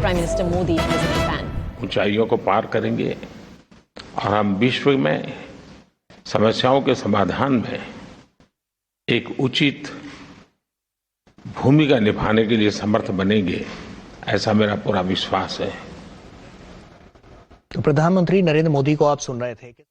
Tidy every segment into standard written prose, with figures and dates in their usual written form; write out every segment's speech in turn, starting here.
Prime Minister Modi visit Japan. ऊंचाइयों को पार करेंगे और हम विश्व में समस्याओं के समाधान में एक उचित भूमिका निभाने के लिए समर्थ बनेंगे, ऐसा मेरा पूरा विश्वास है। तो प्रधानमंत्री नरेंद्र मोदी को आप सुन रहे थे कि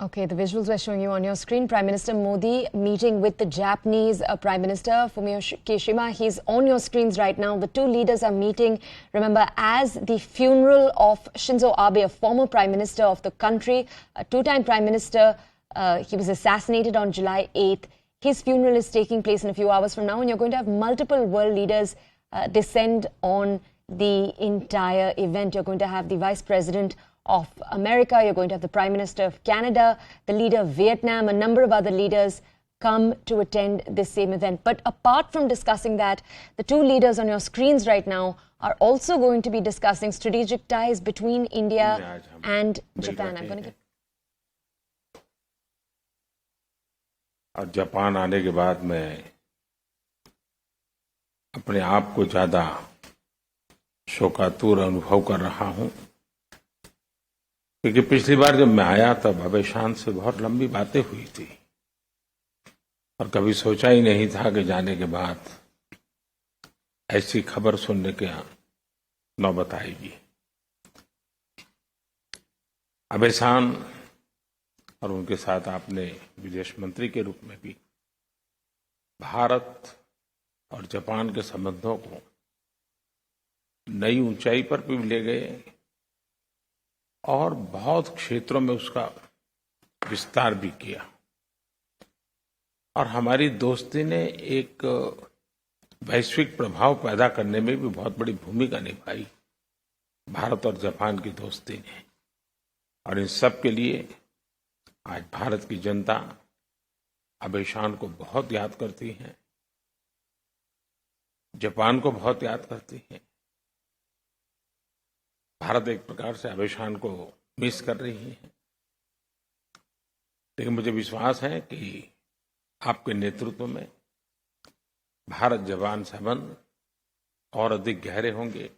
Okay, the visuals we're showing you on your screen. Prime Minister Modi meeting with the Japanese Prime Minister Fumio Kishida. He's on your screens right now. The two leaders are meeting, remember, as the funeral of Shinzo Abe, a former Prime Minister of the country, a two-time Prime Minister. He was assassinated on July 8th. His funeral is taking place in a few hours from now, and you're going to have multiple world leaders descend on the entire event. You're going to have the Vice President of America, you're going to have the Prime Minister of Canada, the leader of Vietnam, a number of other leaders come to attend this same event. But apart from discussing that, the two leaders on your screens right now are also going to be discussing strategic ties between India and Japan. I'm going to get... और Japan आने के बाद मैं अपने आप को ज्यादा शोकातुर अनुभव कर रहा हूं, क्योंकि पिछली बार जब मैं आया तब अबेशान से बहुत लंबी बातें हुई थी और कभी सोचा ही नहीं था कि जाने के बाद ऐसी खबर सुनने के नौबत आएगी। अबेशान और उनके साथ आपने विदेश मंत्री के रूप में भी भारत और जापान के संबंधों को नई ऊंचाई पर भी ले गए और बहुत क्षेत्रों में उसका विस्तार भी किया और हमारी दोस्ती ने एक वैश्विक प्रभाव पैदा करने में भी बहुत बड़ी भूमिका निभाई, भारत और जापान की दोस्ती ने। और इन सब के लिए आज भारत की जनता अबेशान को बहुत याद करती है, जापान को बहुत याद करती है। भारत एक प्रकार से अबेशान को मिस कर रही है, लेकिन मुझे विश्वास है कि आपके नेतृत्व में भारत जापान संबंध और अधिक गहरे होंगे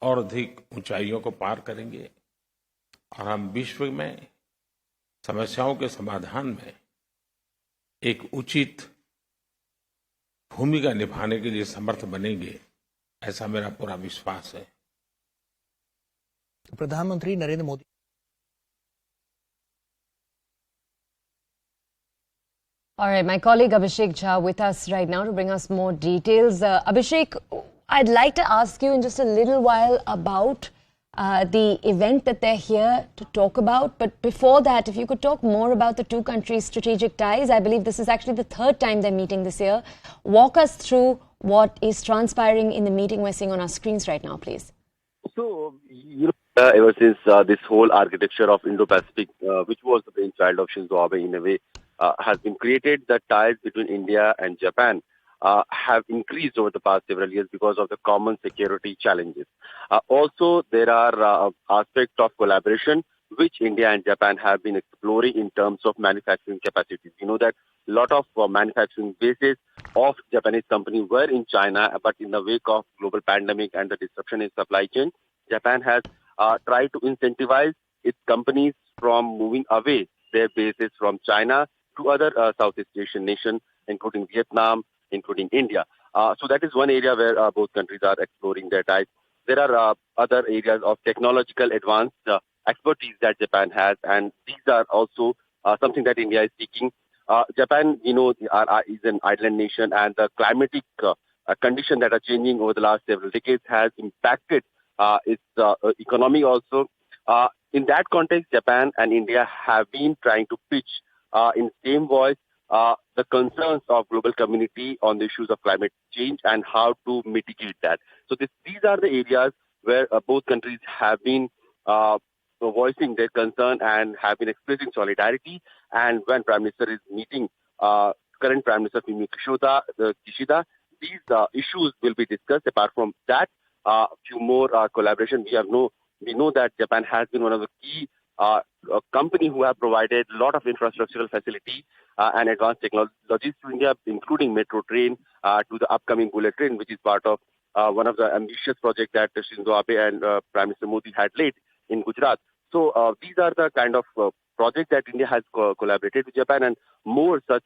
और अधिक ऊंचाइयों को पार करेंगे और हम विश्व में समस्याओं के समाधान में एक उचित भूमिका निभाने के लिए समर्थ बनेंगे, ऐसा मेरा पूरा विश्वास है। प्रधानमंत्री Narendra Modi All right, my colleague Abhishek Jha with us right now to bring us more details. Abhishek, I'd like to ask you in just a little while about the event that they're here to talk about. But before that, if you could talk more about the two countries' strategic ties. I believe this is actually the third time they're meeting this year. Walk us through what is transpiring in the meeting we're seeing on our screens right now, please. So, ever since this whole architecture of Indo-Pacific, which was the brainchild of Shinzo Abe in a way, has been created, the ties between India and Japan have increased over the past several years because of the common security challenges. Also, there are aspects of collaboration which India and Japan have been exploring in terms of manufacturing capacities. You know that a lot of manufacturing bases of Japanese companies were in China, but in the wake of global pandemic and the disruption in supply chain, Japan has tried to incentivize its companies from moving away their bases from China to other Southeast Asian nations, including Vietnam, including India. So that is one area where both countries are exploring their ties. There are other areas of technological advanced expertise that Japan has, and these are also something that India is seeking. Japan, is an island nation, and the climatic conditions that are changing over the last several decades has impacted its economy also. In that context, Japan and India have been trying to pitch in same voice the concerns of global community on the issues of climate change and how to mitigate that. So these are the areas where both countries have been voicing their concern and have been expressing solidarity. And when Prime Minister is meeting current Prime Minister Fumio Kishida, these issues will be discussed. Apart from that, few more collaboration. We have no we know that Japan has been one of the key company who have provided a lot of infrastructural facility and advanced technologies to India, including metro train to the upcoming bullet train, which is part of one of the ambitious projects that Shinzo Abe and Prime Minister Modi had laid in Gujarat. So these are the kind of projects that India has collaborated with Japan, and more such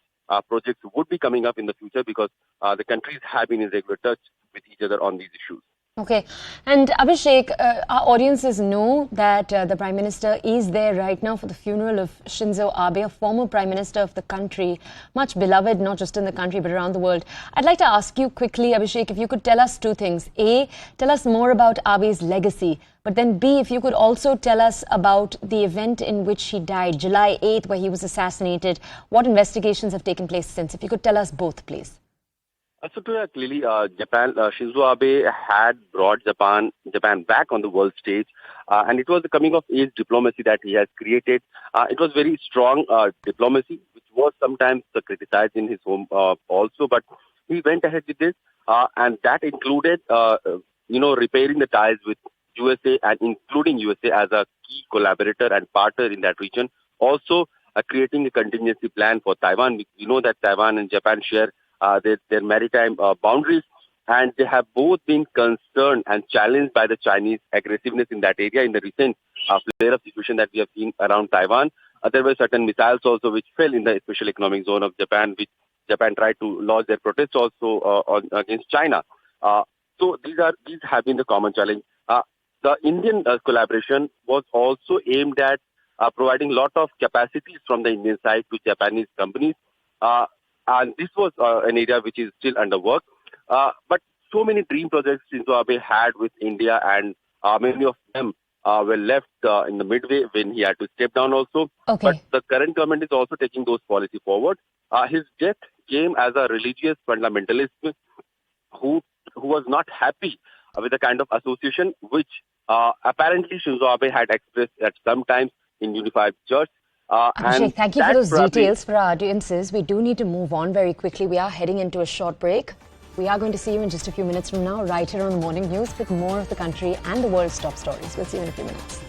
projects would be coming up in the future because the countries have been in regular touch with each other on these issues. Okay. And Abhishek, our audiences know that the Prime Minister is there right now for the funeral of Shinzo Abe, a former Prime Minister of the country, much beloved not just in the country but around the world. I'd like to ask you quickly, Abhishek, if you could tell us two things. A, tell us more about Abe's legacy. But then B, if you could also tell us about the event in which he died, July 8th, where he was assassinated. What investigations have taken place since? If you could tell us both, please. So clearly, Shinzo Abe had brought Japan back on the world stage, and it was the coming-of-age diplomacy that he has created. It was very strong diplomacy, which was sometimes criticized in his home also, but he went ahead with this, and that included, repairing the ties with USA and including USA as a key collaborator and partner in that region. Also, creating a contingency plan for Taiwan. We know that Taiwan and Japan share their maritime boundaries, and they have both been concerned and challenged by the Chinese aggressiveness in that area. In the recent flare-up situation that we have seen around Taiwan, there were certain missiles also which fell in the special economic zone of Japan, which Japan tried to lodge their protests also against China. So these have been the common challenge. The Indian collaboration was also aimed at providing a lot of capacities from the Indian side to Japanese companies. And this was an area which is still under work. But so many dream projects Shinzo Abe had with India, and many of them were left in the midway when he had to step down also. Okay. But the current government is also taking those policies forward. His death came as a religious fundamentalist who was not happy with the kind of association which apparently Shinzo Abe had expressed at some times in Unified Church. Abhishek, thank you for those details for our audiences. We do need to move on very quickly. We are heading into a short break. We are going to see you in just a few minutes from now, right here on Morning News, with more of the country and the world's top stories. We'll see you in a few minutes.